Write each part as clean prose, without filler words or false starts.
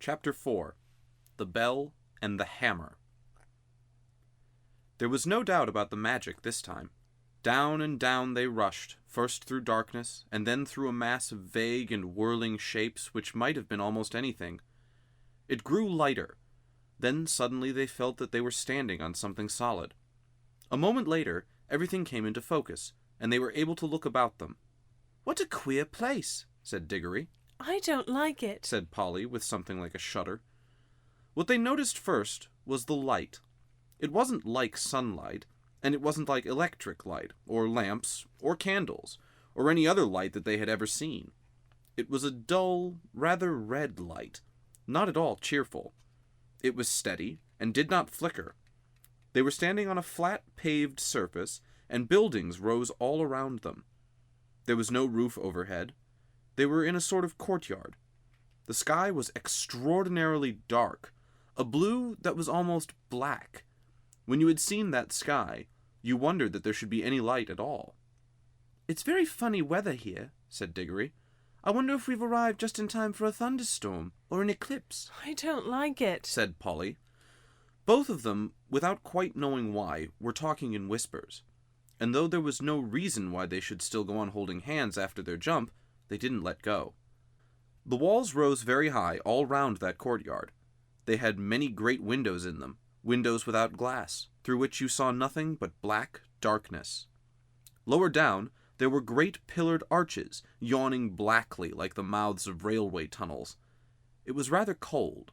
Chapter 4. The Bell and the Hammer. There was no doubt about the magic this time. Down and down they rushed, first through darkness, and then through a mass of vague and whirling shapes which might have been almost anything. It grew lighter. Then suddenly they felt that they were standing on something solid. A moment later, everything came into focus, and they were able to look about them. "What a queer place," said Diggory. "I don't like it," said Polly, with something like a shudder. What they noticed first was the light. It wasn't like sunlight, and it wasn't like electric light, or lamps, or candles, or any other light that they had ever seen. It was a dull, rather red light, not at all cheerful. It was steady, and did not flicker. They were standing on a flat, paved surface, and buildings rose all around them. There was no roof overhead. They were in a sort of courtyard. The sky was extraordinarily dark, a blue that was almost black. When you had seen that sky, you wondered that there should be any light at all. "It's very funny weather here," said Diggory. "I wonder if we've arrived just in time for a thunderstorm, or an eclipse." "I don't like it," said Polly. Both of them, without quite knowing why, were talking in whispers. And though there was no reason why they should still go on holding hands after their jump, they didn't let go. The walls rose very high all round that courtyard. They had many great windows in them, windows without glass, through which you saw nothing but black darkness. Lower down, there were great pillared arches, yawning blackly like the mouths of railway tunnels. It was rather cold.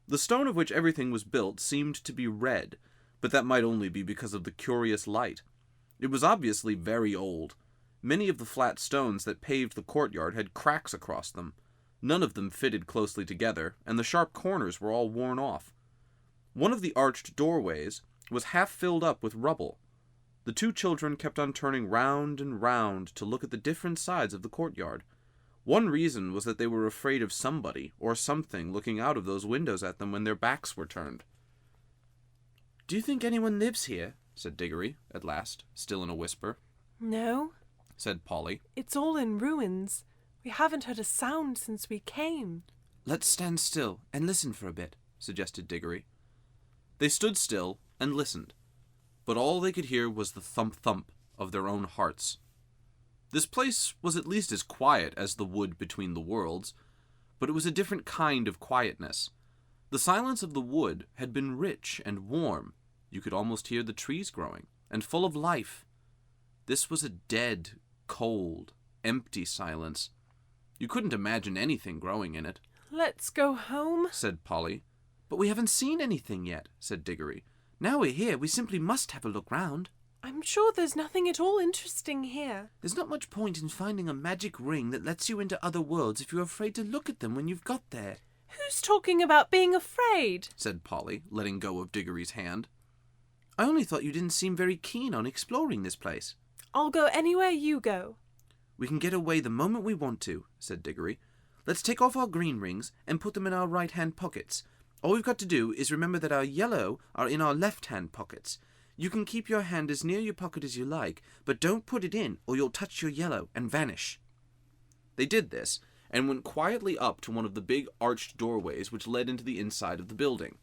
The stone of which everything was built seemed to be red, but that might only be because of the curious light. It was obviously very old. Many of the flat stones that paved the courtyard had cracks across them. None of them fitted closely together, and the sharp corners were all worn off. One of the arched doorways was half filled up with rubble. The two children kept on turning round and round to look at the different sides of the courtyard. One reason was that they were afraid of somebody or something looking out of those windows at them when their backs were turned. "Do you think anyone lives here?" said Diggory, at last, still in a whisper. "No," said Polly. "It's all in ruins. We haven't heard a sound since we came." "Let's stand still and listen for a bit," suggested Diggory. They stood still and listened, but all they could hear was the thump-thump of their own hearts. This place was at least as quiet as the wood between the worlds, but it was a different kind of quietness. The silence of the wood had been rich and warm. You could almost hear the trees growing, and full of life. This was a dead, cold, empty silence. You couldn't imagine anything growing in it. "Let's go home," said Polly. "But we haven't seen anything yet," said Diggory. "Now we're here, we simply must have a look round." "I'm sure there's nothing at all interesting here." "There's not much point in finding a magic ring that lets you into other worlds if you're afraid to look at them when you've got there." "Who's talking about being afraid?" said Polly, letting go of Diggory's hand. "I only thought you didn't seem very keen on exploring this place." "I'll go anywhere you go." "We can get away the moment we want to," said Diggory. "Let's take off our green rings and put them in our right-hand pockets. All we've got to do is remember that our yellow are in our left-hand pockets. You can keep your hand as near your pocket as you like, but don't put it in or you'll touch your yellow and vanish." They did this, and went quietly up to one of the big arched doorways which led into the inside of the building.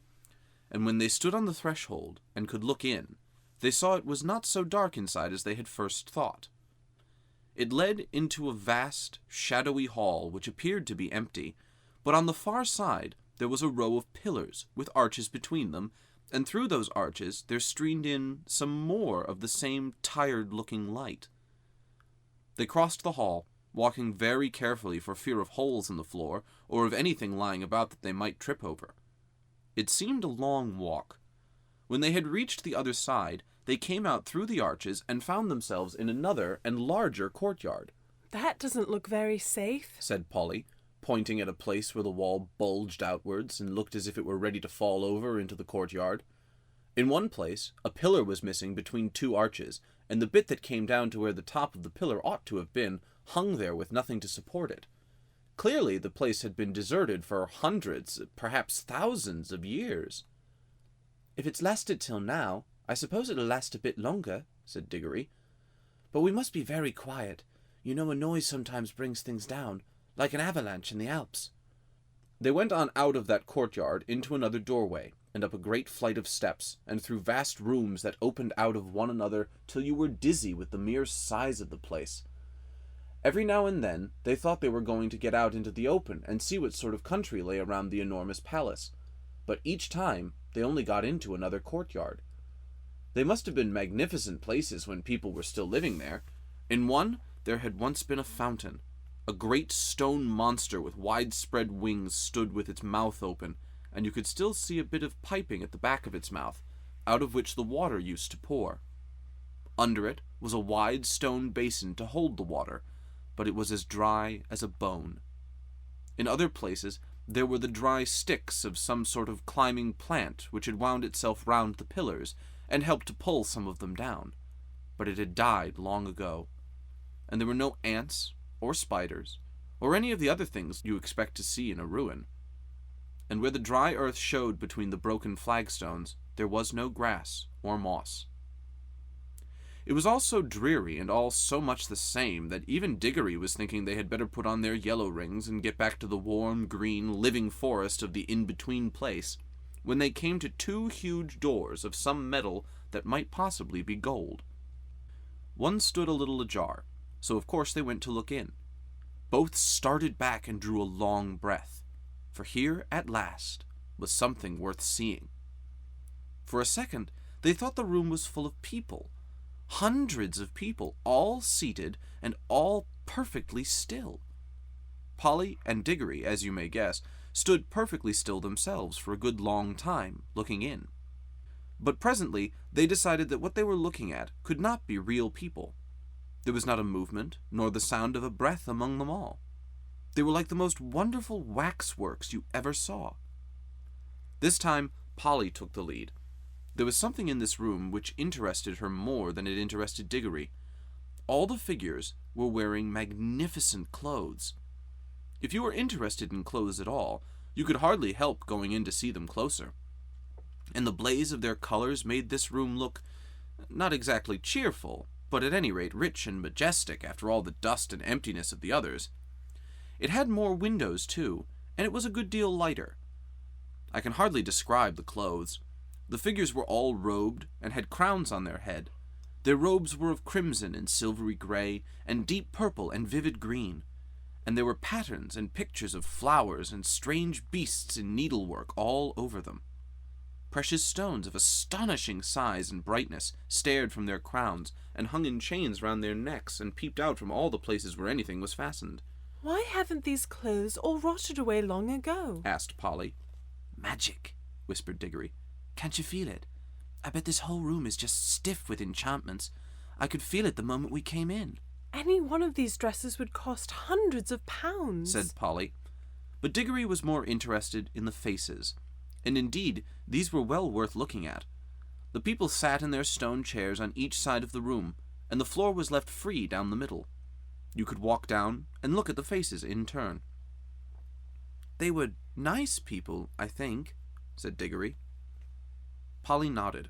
And when they stood on the threshold and could look in, they saw it was not so dark inside as they had first thought. It led into a vast, shadowy hall which appeared to be empty, but on the far side there was a row of pillars with arches between them, and through those arches there streamed in some more of the same tired-looking light. They crossed the hall, walking very carefully for fear of holes in the floor or of anything lying about that they might trip over. It seemed a long walk. When they had reached the other side, they came out through the arches and found themselves in another and larger courtyard. "That doesn't look very safe," said Polly, pointing at a place where the wall bulged outwards and looked as if it were ready to fall over into the courtyard. In one place, a pillar was missing between two arches, and the bit that came down to where the top of the pillar ought to have been hung there with nothing to support it. Clearly, the place had been deserted for hundreds, perhaps thousands of years. "If it's lasted till now, I suppose it'll last a bit longer," said Diggory. "But we must be very quiet. You know a noise sometimes brings things down, like an avalanche in the Alps." They went on out of that courtyard into another doorway, and up a great flight of steps, and through vast rooms that opened out of one another till you were dizzy with the mere size of the place. Every now and then they thought they were going to get out into the open and see what sort of country lay around the enormous palace, but each time they only got into another courtyard. They must have been magnificent places when people were still living there. In one there had once been a fountain. A great stone monster with widespread wings stood with its mouth open, and you could still see a bit of piping at the back of its mouth, out of which the water used to pour. Under it was a wide stone basin to hold the water, but it was as dry as a bone. In other places there were the dry sticks of some sort of climbing plant which had wound itself round the pillars, and helped to pull some of them down, but it had died long ago, and there were no ants or spiders, or any of the other things you expect to see in a ruin. And where the dry earth showed between the broken flagstones, there was no grass or moss. It was all so dreary and all so much the same that even Diggory was thinking they had better put on their yellow rings and get back to the warm, green, living forest of the in-between place, when they came to two huge doors of some metal that might possibly be gold. One stood a little ajar, so of course they went to look in. Both started back and drew a long breath, for here, at last, was something worth seeing. For a second, they thought the room was full of people. Hundreds of people, all seated and all perfectly still. Polly and Diggory, as you may guess, stood perfectly still themselves for a good long time, looking in. But presently they decided that what they were looking at could not be real people. There was not a movement, nor the sound of a breath among them all. They were like the most wonderful waxworks you ever saw. This time Polly took the lead. There was something in this room which interested her more than it interested Diggory. All the figures were wearing magnificent clothes. If you were interested in clothes at all, you could hardly help going in to see them closer. And the blaze of their colors made this room look not exactly cheerful, but at any rate rich and majestic after all the dust and emptiness of the others. It had more windows, too, and it was a good deal lighter. I can hardly describe the clothes. The figures were all robed and had crowns on their head. Their robes were of crimson and silvery gray, and deep purple and vivid green, and there were patterns and pictures of flowers and strange beasts in needlework all over them. Precious stones of astonishing size and brightness stared from their crowns, and hung in chains round their necks, and peeped out from all the places where anything was fastened. Why haven't these clothes all rotted away long ago? Asked Polly. Magic, whispered Diggory. Can't you feel it? I bet this whole room is just stiff with enchantments. I could feel it the moment we came in. Any one of these dresses would cost hundreds of pounds, said Polly. But Diggory was more interested in the faces, and indeed these were well worth looking at. The people sat in their stone chairs on each side of the room, and the floor was left free down the middle. You could walk down and look at the faces in turn. They were nice people, I think, said Diggory. Polly nodded.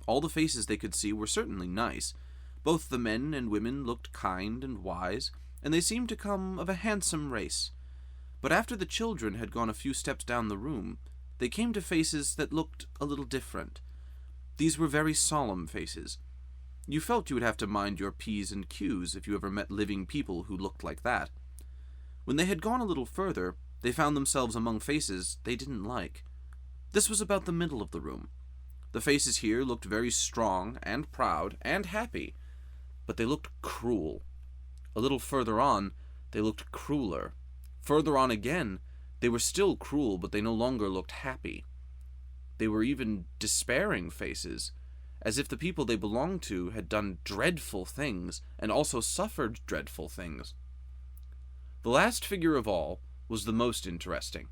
All the faces they could see were certainly nice. Both the men and women looked kind and wise, and they seemed to come of a handsome race. But after the children had gone a few steps down the room, they came to faces that looked a little different. These were very solemn faces. You felt you would have to mind your P's and Q's if you ever met living people who looked like that. When they had gone a little further, they found themselves among faces they didn't like. This was about the middle of the room. The faces here looked very strong and proud and happy, but they looked cruel. A little further on, they looked crueler. Further on again, they were still cruel, but they no longer looked happy. They were even despairing faces, as if the people they belonged to had done dreadful things and also suffered dreadful things. The last figure of all was the most interesting.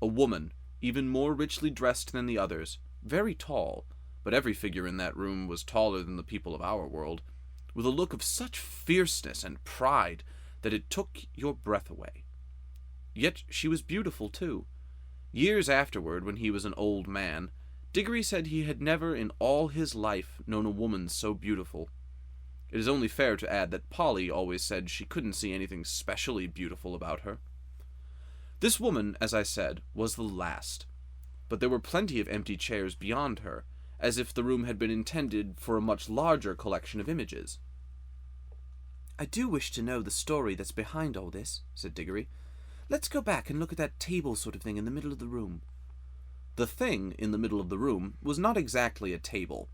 A woman, even more richly dressed than the others, very tall, but every figure in that room was taller than the people of our world, with a look of such fierceness and pride that it took your breath away. Yet she was beautiful, too. Years afterward, when he was an old man, Diggory said he had never in all his life known a woman so beautiful. It is only fair to add that Polly always said she couldn't see anything specially beautiful about her. This woman, as I said, was the last, but there were plenty of empty chairs beyond her, as if the room had been intended for a much larger collection of images. I do wish to know the story that's behind all this, said Diggory. Let's go back and look at that table sort of thing in the middle of the room. The thing in the middle of the room was not exactly a table.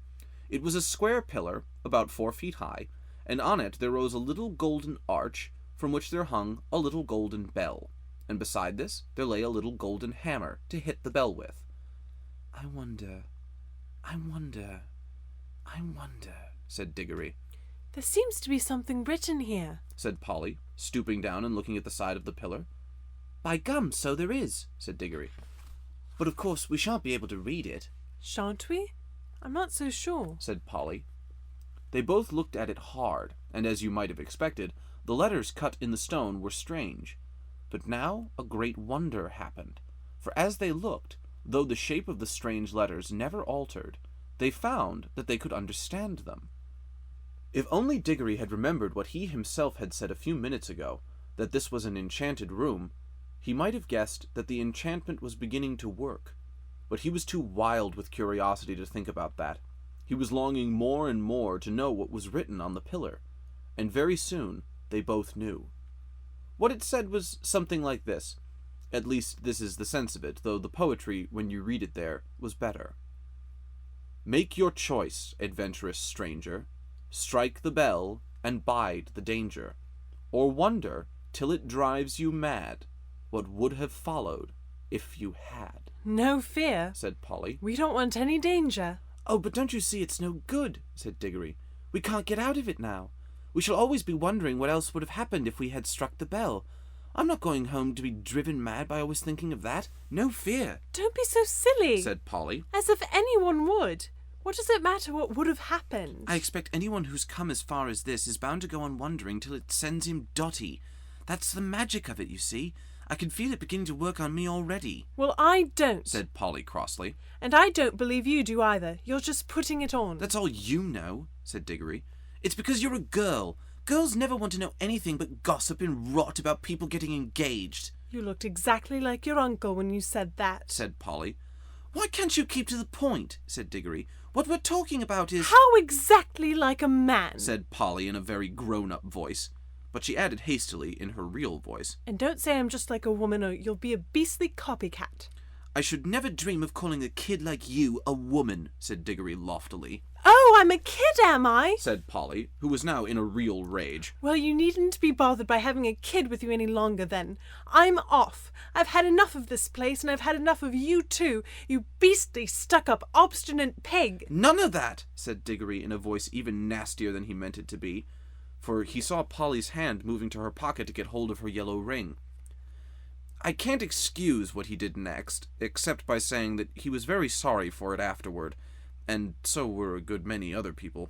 It was a square pillar, about 4 feet high, and on it there rose a little golden arch, from which there hung a little golden bell, and beside this there lay a little golden hammer to hit the bell with. I wonder, said Diggory. There seems to be something written here, said Polly, stooping down and looking at the side of the pillar. By gum, so there is, said Diggory. But of course we shan't be able to read it. Shan't we? I'm not so sure, said Polly. They both looked at it hard, and as you might have expected, the letters cut in the stone were strange. But now a great wonder happened, for as they looked, though the shape of the strange letters never altered, they found that they could understand them. If only Diggory had remembered what he himself had said a few minutes ago, that this was an enchanted room, he might have guessed that the enchantment was beginning to work. But he was too wild with curiosity to think about that. He was longing more and more to know what was written on the pillar, and very soon they both knew. What it said was something like this. At least this is the sense of it, though the poetry, when you read it there, was better. Make your choice, adventurous stranger. Strike the bell and bide the danger, or wonder till it drives you mad what would have followed if you had. No fear, said Polly. We don't want any danger. Oh, but don't you see it's no good, said Diggory. We can't get out of it now. We shall always be wondering what else would have happened if we had struck the bell. I'm not going home to be driven mad by always thinking of that. No fear. Don't be so silly, said Polly. As if anyone would. What does it matter what would have happened? I expect anyone who's come as far as this is bound to go on wondering till it sends him dotty. That's the magic of it, you see. I can feel it beginning to work on me already. Well, I don't, said Polly crossly. And I don't believe you do either. You're just putting it on. That's all you know, said Diggory. It's because you're a girl. Girls never want to know anything but gossip and rot about people getting engaged. You looked exactly like your uncle when you said that, said Polly. Why can't you keep to the point, said Diggory. What we're talking about is... How exactly like a man, said Polly in a very grown-up voice. But she added hastily in her real voice. And don't say I'm just like a woman or you'll be a beastly copycat. I should never dream of calling a kid like you a woman, said Diggory loftily. Oh, I'm a kid, am I? said Polly, who was now in a real rage. Well, you needn't be bothered by having a kid with you any longer then. I'm off. I've had enough of this place, and I've had enough of you too, you beastly, stuck-up, obstinate pig. None of that, said Diggory in a voice even nastier than he meant it to be, for he saw Polly's hand moving to her pocket to get hold of her yellow ring. I can't excuse what he did next, except by saying that he was very sorry for it afterward, and so were a good many other people.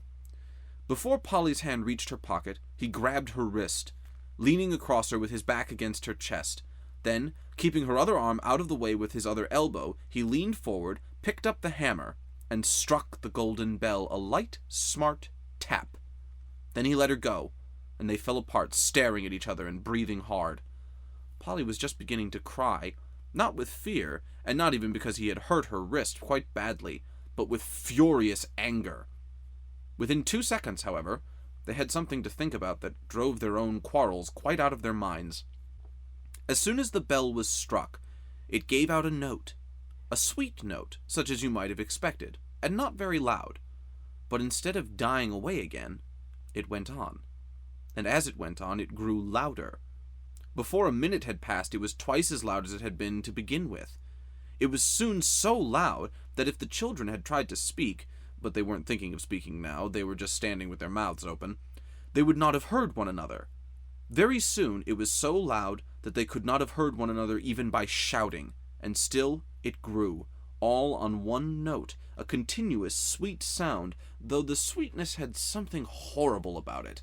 Before Polly's hand reached her pocket, he grabbed her wrist, leaning across her with his back against her chest. Then, keeping her other arm out of the way with his other elbow, he leaned forward, picked up the hammer, and struck the golden bell a light, smart tap. Then he let her go, and they fell apart, staring at each other and breathing hard. Polly was just beginning to cry, not with fear, and not even because he had hurt her wrist quite badly, but with furious anger. Within 2 seconds, however, they had something to think about that drove their own quarrels quite out of their minds. As soon as the bell was struck, it gave out a note, a sweet note, such as you might have expected, and not very loud. But instead of dying away again, it went on. And as it went on, it grew louder. Before a minute had passed, it was twice as loud as it had been to begin with. It was soon so loud that if the children had tried to speak, but they weren't thinking of speaking now, they were just standing with their mouths open, they would not have heard one another. Very soon it was so loud that they could not have heard one another even by shouting, and still it grew, all on one note, a continuous sweet sound, though the sweetness had something horrible about it,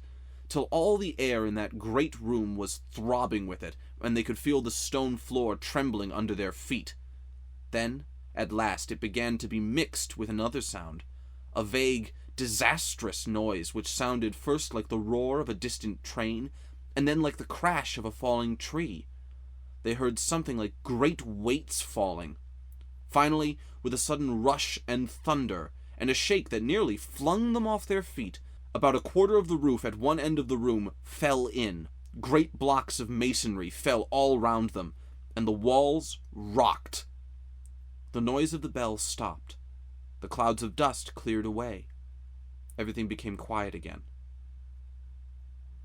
till all the air in that great room was throbbing with it, and they could feel the stone floor trembling under their feet. Then, at last, it began to be mixed with another sound, a vague, disastrous noise which sounded first like the roar of a distant train, and then like the crash of a falling tree. they heard something like great weights falling. Finally, with a sudden rush and thunder, and a shake that nearly flung them off their feet, about a quarter of the roof at one end of the room fell in. Great blocks of masonry fell all round them, and the walls rocked. The noise of the bell stopped. The clouds of dust cleared away. Everything became quiet again.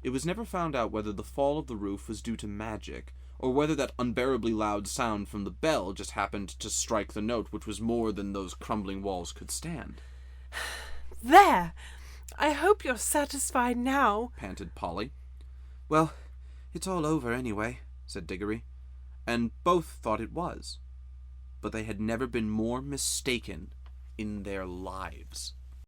It was never found out whether the fall of the roof was due to magic, or whether that unbearably loud sound from the bell just happened to strike the note which was more than those crumbling walls could stand. There! I hope you're satisfied now, panted Polly. Well, it's all over anyway, said Diggory, and both thought it was. But they had never been more mistaken in their lives.